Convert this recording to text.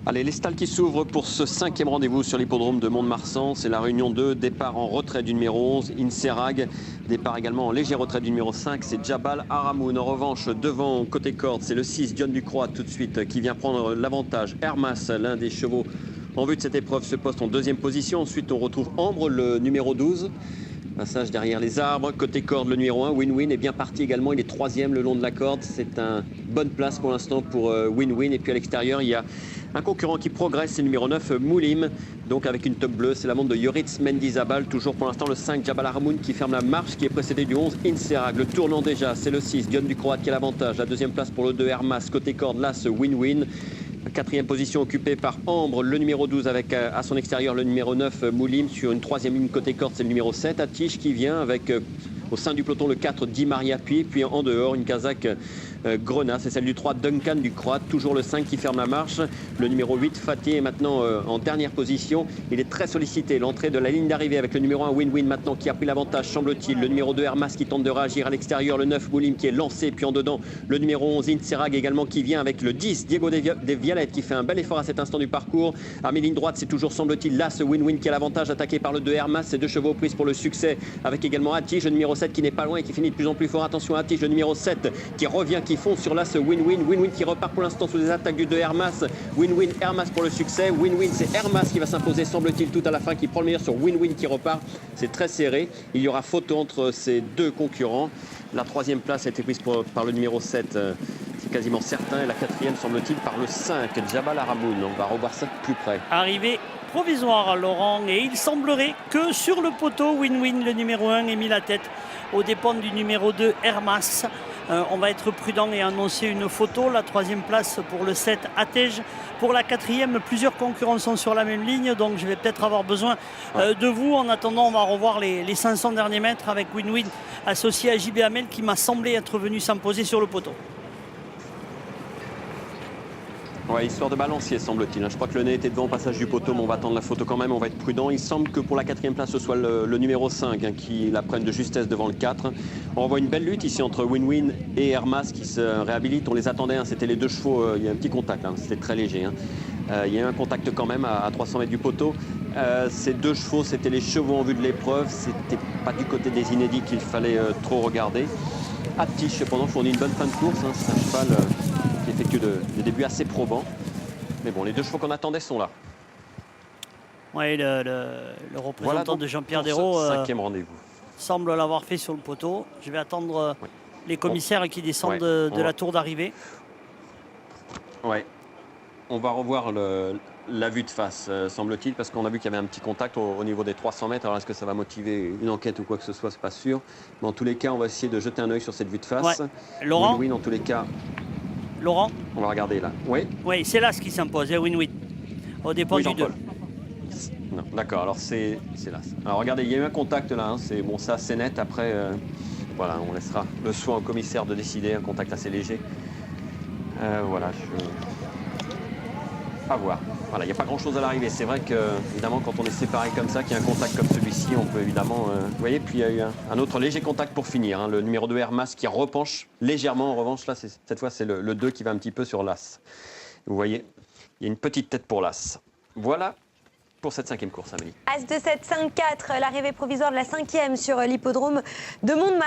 Allez, les stalles qui s'ouvrent pour ce 5e rendez-vous sur l'hippodrome de Mont-de-Marsan. C'est la réunion 2, départ en retrait du numéro 11, Inserag. Départ également en léger retrait du numéro 5, c'est Jabal Haramoun. En revanche, devant, côté corde, c'est le 6, John Ducroix, tout de suite, qui vient prendre l'avantage. Hermas, l'un des chevaux en vue de cette épreuve, se poste en 2e position. Ensuite, on retrouve Ambre, le numéro 12. Passage derrière les arbres. Côté corde, le numéro 1, Win-Win, est bien parti également. Il est 3e le long de la corde. C'est une bonne place pour l'instant pour Win-Win. Et puis à l'extérieur, il y a un concurrent qui progresse, c'est le numéro 9, Moulim. Donc avec une top bleue, c'est la montre de Yoritz Mendizabal. Toujours pour l'instant le 5, Jabal Haramoun, qui ferme la marche, qui est précédé du 11, Inserag. Le tournant déjà, c'est le 6, John Ducroix qui a l'avantage. La 2e place pour le 2, Hermas. Côté corde, là, ce Win-Win. 4e position occupée par Ambre, le numéro 12 avec à son extérieur le numéro 9 Moulim. Sur une 3e ligne côté corde, c'est le numéro 7 Atiche qui vient avec au sein du peloton le 4 Di Maria puis en dehors une casaque Grenat, c'est celle du 3 Duncan Ducroix, toujours le 5 qui ferme la marche. Le numéro 8 Fatih est maintenant en dernière position. Il est très sollicité. L'entrée de la ligne d'arrivée avec le numéro 1 Win-Win maintenant qui a pris l'avantage, semble-t-il. Le numéro 2 Hermas qui tente de réagir à l'extérieur. Le 9 Moulim qui est lancé. Puis en dedans, le numéro 11 Inserag également qui vient avec le 10 Diego des Violettes qui fait un bel effort à cet instant du parcours. À mi-ligne droite, c'est toujours, semble-t-il, là ce Win-Win qui a l'avantage, attaqué par le 2 Hermas. C'est 2 chevaux aux prises pour le succès avec également Atiche, le numéro 7 qui n'est pas loin et qui finit de plus en plus fort. Attention à Atiche, le numéro 7 qui revient, qui fonce sur là ce Win-Win. Win-Win qui repart pour l'instant sous les attaques du 2 Hermas. Win-Win, Hermas pour le succès. Win-Win, c'est Hermas qui va s'imposer, semble-t-il, tout à la fin, qui prend le meilleur sur Win-Win qui repart. C'est très serré. Il y aura photo entre ces 2 concurrents. La 3e place a été prise par le numéro 7. C'est quasiment certain. Et la 4e, semble-t-il, par le 5, Jabal Haramoun. On va revoir ça de plus près. Arrivé provisoire, Laurent, et il semblerait que sur le poteau, Win-Win, le numéro 1, ait mis la tête aux dépens du numéro 2, Hermas. On va être prudent et annoncer une photo. La 3e place pour le 7, Atej. Pour la 4e, plusieurs concurrents sont sur la même ligne, donc je vais peut-être avoir besoin de vous. En attendant, on va revoir les 500 derniers mètres avec Win-Win associé à JB Hamel qui m'a semblé être venu s'imposer sur le poteau. Ouais, histoire de balancier, semble-t-il. Je crois que le nez était devant au passage du poteau, mais on va attendre la photo quand même, on va être prudent. Il semble que pour la 4e place, ce soit le numéro 5 qui la prenne de justesse devant le 4. On voit une belle lutte ici entre Win-Win et Hermas qui se réhabilitent. On les attendait, c'était les 2 chevaux, il y a un petit contact, c'était très léger. Il y a eu un contact quand même à 300 mètres du poteau. Ces 2 chevaux, c'était les chevaux en vue de l'épreuve. C'était pas du côté des inédits qu'il fallait trop regarder. Atiche, cependant, fournit une bonne fin de course. C'est un cheval qui effectue des débuts assez probants. Mais bon, les 2 chevaux qu'on attendait sont là. Oui, le représentant voilà de Jean-Pierre Desraux 5e rendez-vous. semble l'avoir fait sur le poteau. Je vais attendre les commissaires qui descendent de la tour d'arrivée. Ouais. On va revoir la vue de face, semble-t-il, parce qu'on a vu qu'il y avait un petit contact au niveau des 300 mètres. Alors, est-ce que ça va motiver une enquête ou quoi que ce soit? C'est pas sûr. Mais en tous les cas, on va essayer de jeter un œil sur cette vue de face. Ouais. Laurent, Win-Win, en tous les cas. Laurent, On va regarder là. Oui. Oui, c'est là ce qui s'impose, Win-Win, au dépend du 2. Non, d'accord, alors c'est là. Alors regardez, il y a eu un contact là, c'est bon, ça c'est net. Après, voilà, on laissera le soin au commissaire de décider, un contact assez léger. Voilà, à voir. Voilà, il n'y a pas grand-chose à l'arrivée. C'est vrai que, évidemment, quand on est séparé comme ça, qu'il y a un contact comme celui-ci, on peut évidemment... vous voyez, puis il y a eu un autre léger contact pour finir. Le numéro 2 Hermas qui repenche légèrement. En revanche, là, cette fois, c'est le 2 qui va un petit peu sur l'As. Vous voyez, il y a une petite tête pour l'As. Voilà pour cette 5e course, Amélie. As de 7, 5, 4, l'arrivée provisoire de la 5e sur l'hippodrome de Mont-de-Marsan.